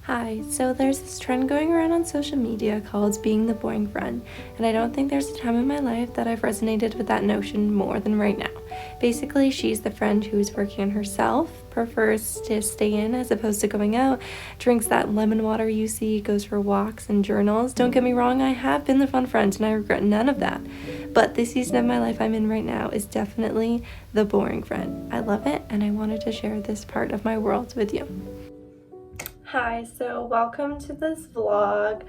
Hi, so there's this trend going around on social media called being the boring friend, and I don't think there's a time in my life that I've resonated with that notion more than right now. Basically, she's the friend who's working on herself, prefers to stay in as opposed to going out, drinks that lemon water you see, goes for walks and journals. Don't get me wrong, I have been the fun friend and I regret none of that. But the season of my life I'm in right now is definitely the boring friend. I love it, and I wanted to share this part of my world with you. Hi, so welcome to this vlog.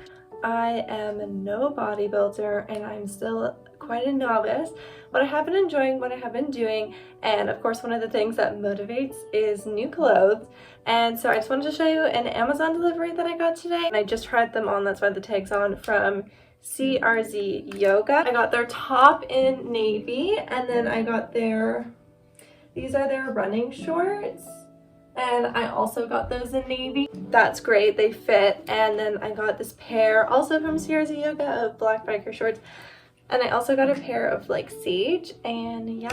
I am no bodybuilder and I'm still quite a novice, but I have been enjoying what I have been doing, and of course one of the things that motivates is new clothes. And so I just wanted to show you an Amazon delivery that I got today, and I just tried them on, that's why the tag's on, from CRZ Yoga. I got their top in navy, and then I got these are their running shorts. And I also got those in navy. That's great, they fit. And then I got this pair also from CRZ Yoga of black biker shorts. And I also got a pair of like sage, and yeah.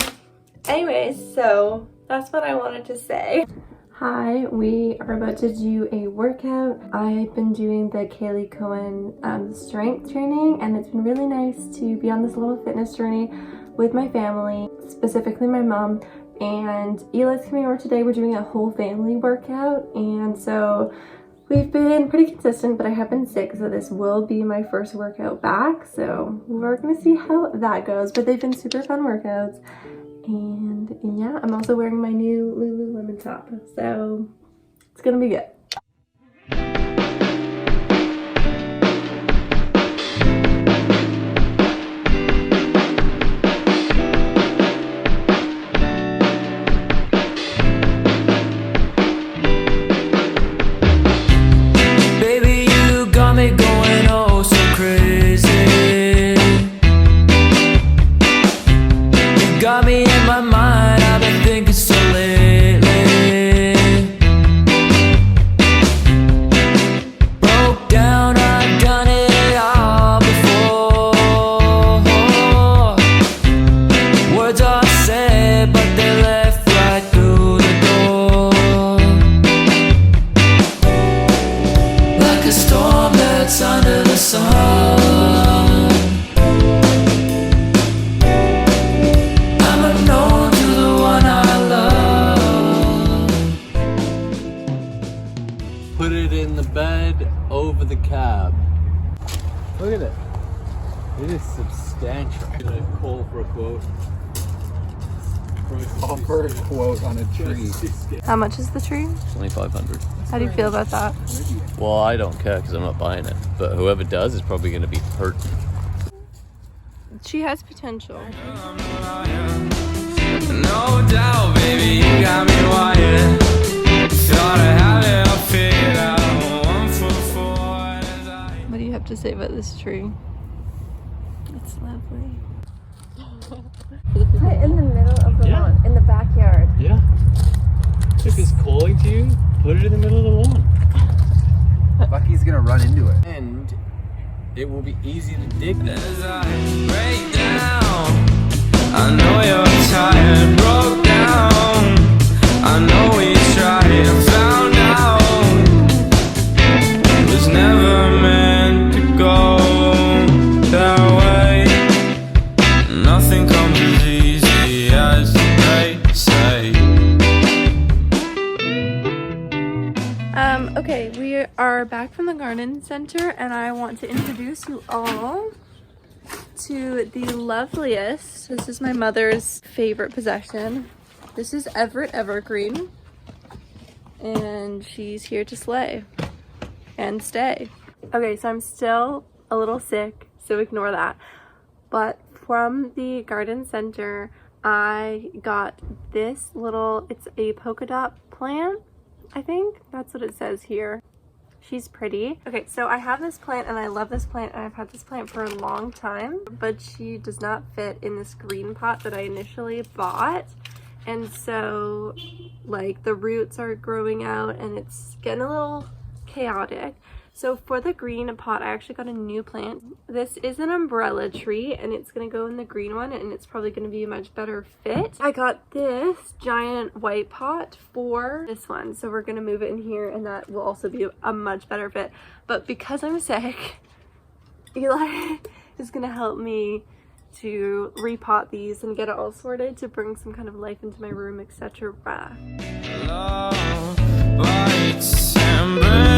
Anyways, so that's what I wanted to say. Hi, we are about to do a workout. I've been doing the Kaylee Cohen strength training, and it's been really nice to be on this little fitness journey with my family, specifically my mom. And Eli's coming over today. We're doing a whole family workout, and so we've been pretty consistent, but I have been sick, so this will be my first workout back, so we're gonna see how that goes. But they've been super fun workouts, and yeah, I'm also wearing my new Lululemon top, so it's gonna be good. Put it in the bed over the cab. Look at it. It is substantial. I'm gonna call for a quote. Offer a quote on a tree. How much is the tree? It's only 500. How do you feel about that? Well, I don't care because I'm not buying it. But whoever does is probably going to be hurt. She has potential. No doubt, baby, you got me wired. Thought I had it all figured out. 1 for 4. What do you have to say about this tree? It's lovely. Put it in the middle of the lawn, in the backyard. Yeah. If it's calling to you, put it in the middle of the lawn. Bucky's gonna run into it. And it will be easy to dig. As I break down, I know you're tired, broke down. I know we tried and found out it was never meant to go that way. Nothing comes as easy as they say. Okay, we are back from the garden center, and I want to introduce you all to the loveliest. This is my mother's favorite possession. This is Everett Evergreen, and she's here to slay and stay. Okay, so I'm still a little sick, so ignore that. But from the garden center, I got this little, it's a polka dot plant, I think that's what it says here. She's pretty. Okay, so I have this plant and I love this plant, and I've had this plant for a long time, but she does not fit in this green pot that I initially bought. And so like the roots are growing out and it's getting a little chaotic. So for the green pot, I actually got a new plant. This is an umbrella tree and it's gonna go in the green one and it's probably gonna be a much better fit. I got this giant white pot for this one. So we're gonna move it in here and that will also be a much better fit. But because I'm sick, Eli is gonna help me to repot these and get it all sorted to bring some kind of life into my room, etc. Love bites and breaks,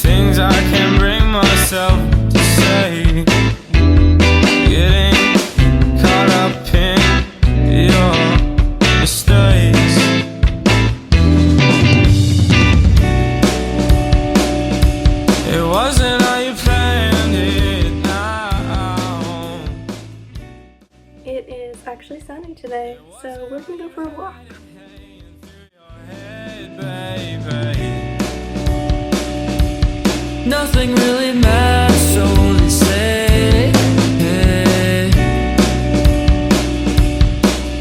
things I can't bring myself to say, getting caught up in your mistakes. It wasn't how you planned it now. It is actually sunny today, so we're gonna go for a walk. Nothing really matters, so they say.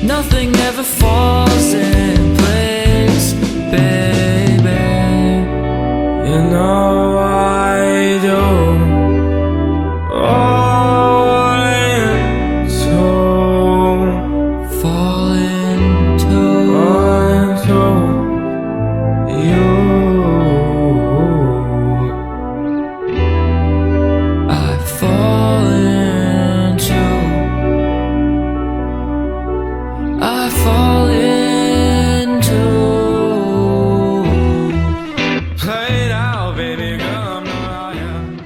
Nothing ever falls in place, baby. You know I do. Fall into you. I fall into played out, baby girl, I'm Mariah.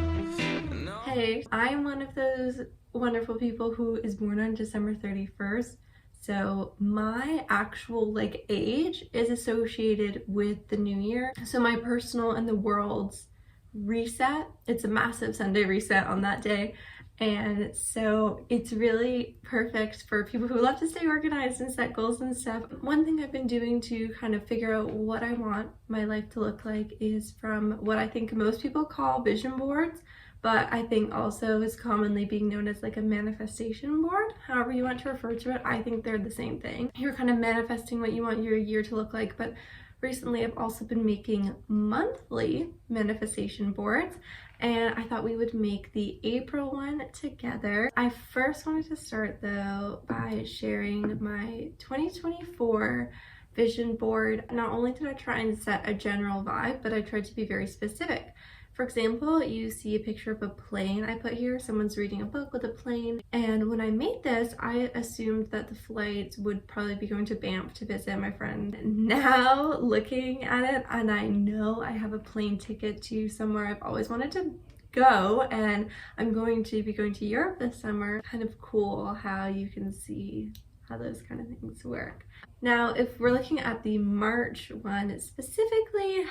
Hey, I'm one of those wonderful people who is born on December 31st. So my actual age is associated with the new year. So my personal and the world's reset, it's a massive Sunday reset on that day. And so it's really perfect for people who love to stay organized and set goals and stuff. One thing I've been doing to kind of figure out what I want my life to look like is from what I think most people call vision boards, but I think also is commonly being known as a manifestation board. However you want to refer to it, I think they're the same thing. You're kind of manifesting what you want your year to look like, but recently I've also been making monthly manifestation boards, and I thought we would make the April one together. I first wanted to start though by sharing my 2024 vision board. Not only did I try and set a general vibe, but I tried to be very specific. For example, you see a picture of a plane I put here. Someone's reading a book with a plane. And when I made this, I assumed that the flight would probably be going to Banff to visit my friend. Now looking at it, and I know I have a plane ticket to somewhere I've always wanted to go, and I'm going to be going to Europe this summer. Kind of cool how you can see how those kind of things work. Now, if we're looking at the March one specifically,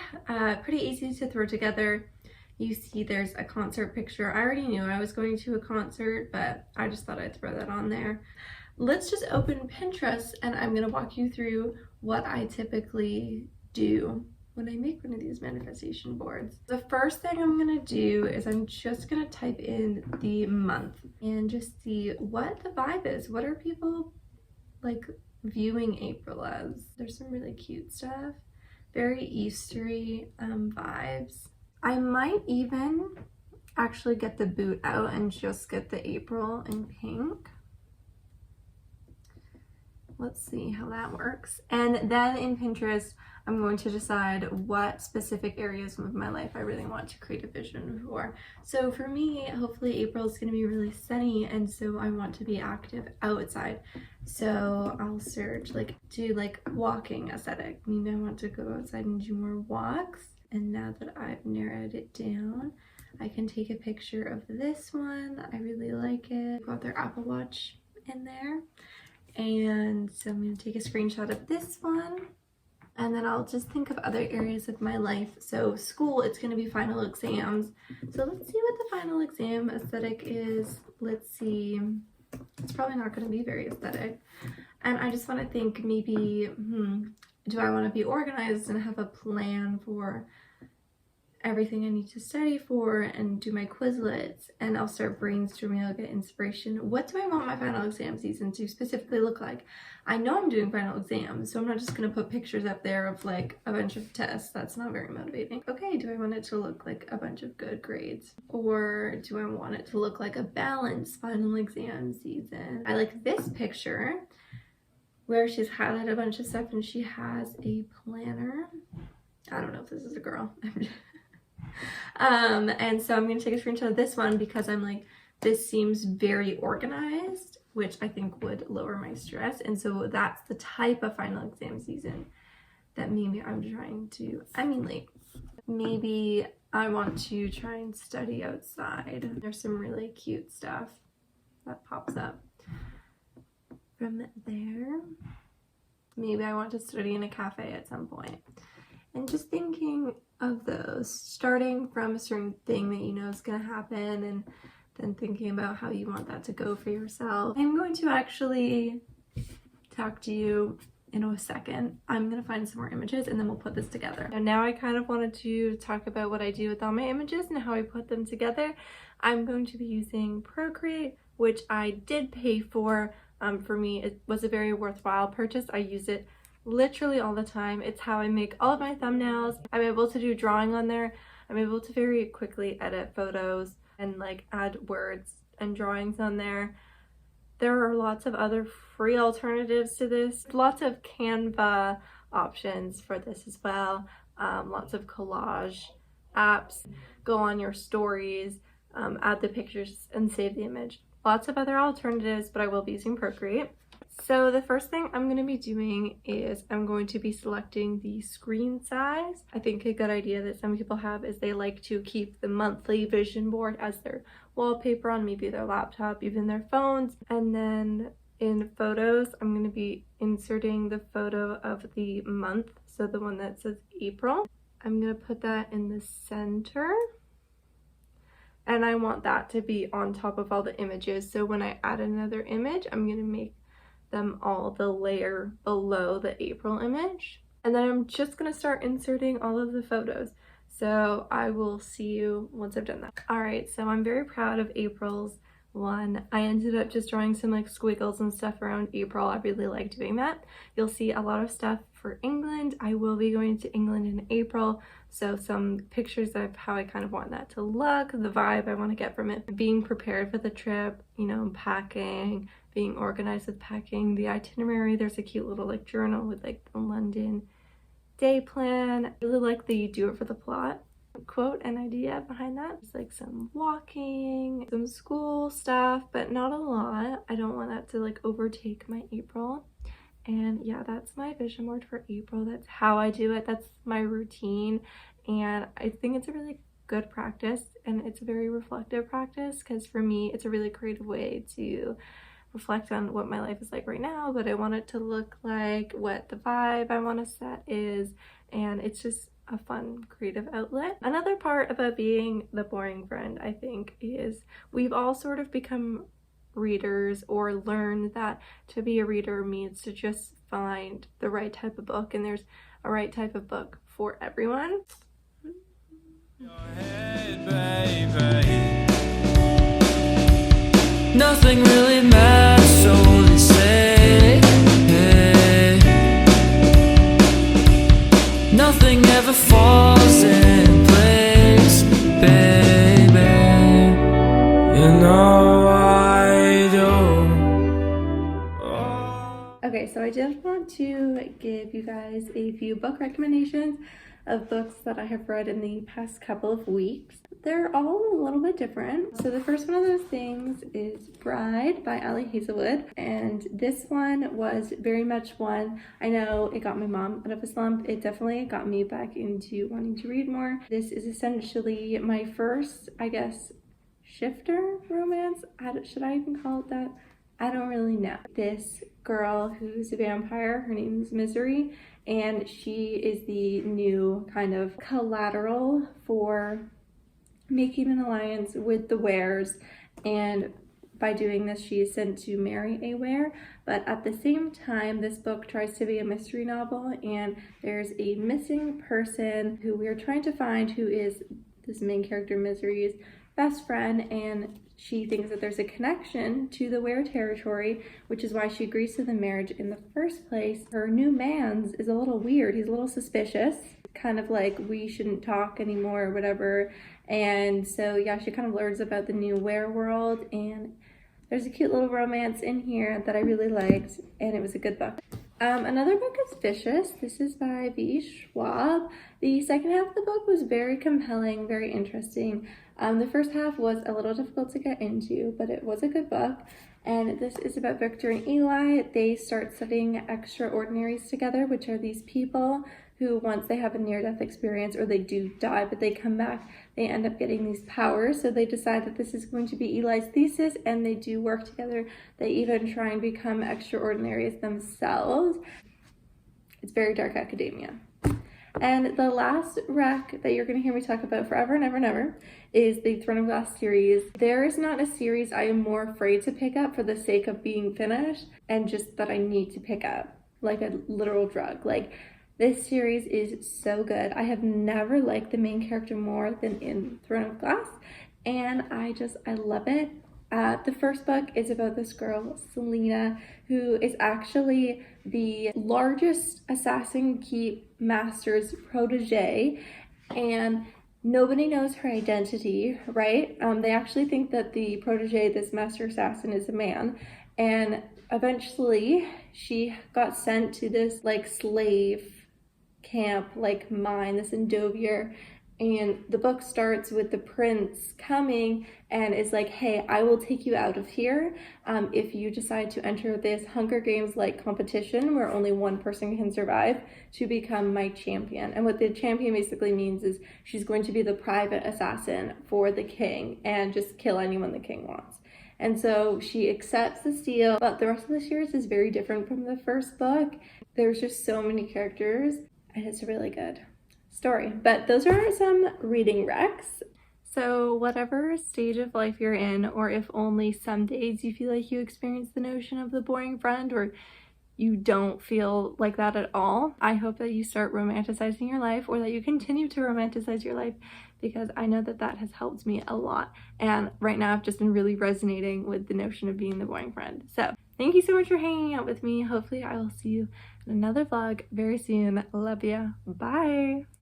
pretty easy to throw together. You see there's a concert picture. I already knew I was going to a concert, but I just thought I'd throw that on there. Let's just open Pinterest and I'm gonna walk you through what I typically do when I make one of these manifestation boards. The first thing I'm gonna do is I'm just gonna type in the month and just see what the vibe is. What are people viewing April as? There's some really cute stuff, very Eastery vibes. I might even actually get the boot out and just get the April in pink. Let's see how that works. And then in Pinterest, I'm going to decide what specific areas of my life I really want to create a vision for. So for me, hopefully April is going to be really sunny, and so I want to be active outside. So I'll search walking aesthetic. Maybe I want to go outside and do more walks. And now that I've narrowed it down, I can take a picture of this one. I really like it. Got their Apple Watch in there. And so I'm going to take a screenshot of this one. And then I'll just think of other areas of my life. So school, it's going to be final exams. So let's see what the final exam aesthetic is. Let's see. It's probably not going to be very aesthetic. And I just want to think maybe, do I want to be organized and have a plan for everything I need to study for and do my Quizlets, and I'll start brainstorming. I'll get inspiration. What do I want my final exam season to specifically look like? I know I'm doing final exams, so I'm not just gonna put pictures up there of like a bunch of tests. That's not very motivating. Okay, do I want it to look like a bunch of good grades, or do I want it to look like a balanced final exam season? I like this picture where she's highlighted a bunch of stuff and she has a planner. I don't know if this is a girl. And so I'm gonna take a screenshot of this one because I'm like, this seems very organized, which I think would lower my stress. And so that's the type of final exam season that maybe I'm trying to emulate. Maybe I want to try and study outside. There's some really cute stuff that pops up from there. Maybe I want to study in a cafe at some point. And just thinking of those, starting from a certain thing that you know is going to happen, and then thinking about how you want that to go for yourself. I'm going to actually talk to you in a second. I'm going to find some more images and then we'll put this together. And now I kind of wanted to talk about what I do with all my images and how I put them together. I'm going to be using Procreate, which I did pay for. For me, it was a very worthwhile purchase. I use it literally all the time. It's how I make all of my thumbnails. I'm able to do drawing on there. I'm able to very quickly edit photos and like add words and drawings on there. There are lots of other free alternatives to this. Lots of Canva options for this as well. Lots of collage apps. Go on your stories, add the pictures and save the image. Lots of other alternatives, but I will be using Procreate. So the first thing I'm going to be doing is I'm going to be selecting the screen size. I think a good idea that some people have is they like to keep the monthly vision board as their wallpaper on maybe their laptop, even their phones. And then in photos, I'm going to be inserting the photo of the month. So the one that says April. I'm going to put that in the center. And I want that to be on top of all the images. So when I add another image, I'm going to make them all the layer below the April image. And then I'm just going to start inserting all of the photos. So I will see you once I've done that. All right, so I'm very proud of April's one. I ended up just drawing some like squiggles and stuff around April. I really like doing that. You'll see a lot of stuff for England. I will be going to England in April, so some pictures of how I kind of want that to look, the vibe I want to get from it, being prepared for the trip, you know, packing, being organized with packing, the itinerary. There's a cute little like journal with like the London day plan. I really like the do it for the plot quote and idea behind that. It's like some walking, some school stuff, but not a lot. I don't want that to like overtake my April. And yeah, that's my vision board for April. That's how I do it. That's my routine. And I think it's a really good practice, and it's a very reflective practice, because for me, it's a really creative way to reflect on what my life is like right now, but I want it to look like what the vibe I want to set is, and it's just a fun creative outlet. Another part about being the boring friend, I think, is we've all sort of become readers, or learn that to be a reader means to just find the right type of book, and there's a right type of book for everyone. Your head, baby. Nothing really matters, so they say. Nothing ever falls in place, baby. You know I do. Okay, so I just want to give you guys a few book recommendations of books that I have read in the past couple of weeks. They're all a little bit different. So the first one of those things is Bride by Ali Hazelwood. And this one was very much one, I know it got my mom out of a slump. It definitely got me back into wanting to read more. This is essentially my first, I guess, shifter romance. Should I even call it that? I don't really know. This girl who's a vampire, her name is Misery, and she is the new kind of collateral for making an alliance with the Wares and by doing this, she is sent to marry a were, but at the same time, this book tries to be a mystery novel, and there's a missing person who we are trying to find, who is this main character, Misery's best friend, and she thinks that there's a connection to the were territory, which is why she agrees to the marriage in the first place. Her new man's is a little weird. He's a little suspicious, kind of like, we shouldn't talk anymore or whatever. And so yeah, she kind of learns about the new were world, and there's a cute little romance in here that I really liked, and it was a good book. Another book is Vicious. This is by V. Schwab. The second half of the book was very compelling, very interesting. The first half was a little difficult to get into, but it was a good book. And this is about Victor and Eli. They start studying extraordinaries together, which are these people who, once they have a near-death experience, or they do die, but they come back, they end up getting these powers. So they decide that this is going to be Eli's thesis, and they do work together. They even try and become extraordinaries themselves. It's very dark academia. And the last rec that you're going to hear me talk about forever and ever and ever is the Throne of Glass series. There is not a series I am more afraid to pick up for the sake of being finished, and just that I need to pick up, like a literal drug. Like, this series is so good. I have never liked the main character more than in Throne of Glass, and I love it. The first book is about this girl, Selena, who is actually the largest assassin keep master's protege, and nobody knows her identity, right? They actually think that the protege, this master assassin, is a man, and eventually she got sent to this like slave camp, like mine, this Endovier, and the book starts with the prince coming and is like, hey, I will take you out of here if you decide to enter this Hunger Games like competition where only one person can survive to become my champion. And what the champion basically means is she's going to be the private assassin for the king and just kill anyone the king wants. And so she accepts this deal, but the rest of the series is very different from the first book. There's just so many characters, and it's a really good story. But those are some reading recs. So whatever stage of life you're in, or if only some days you feel like you experience the notion of the boring friend, or you don't feel like that at all, I hope that you start romanticizing your life, or that you continue to romanticize your life, because I know that that has helped me a lot. And right now I've just been really resonating with the notion of being the boring friend. So thank you so much for hanging out with me. Hopefully I will see you in another vlog very soon. Love ya. Bye.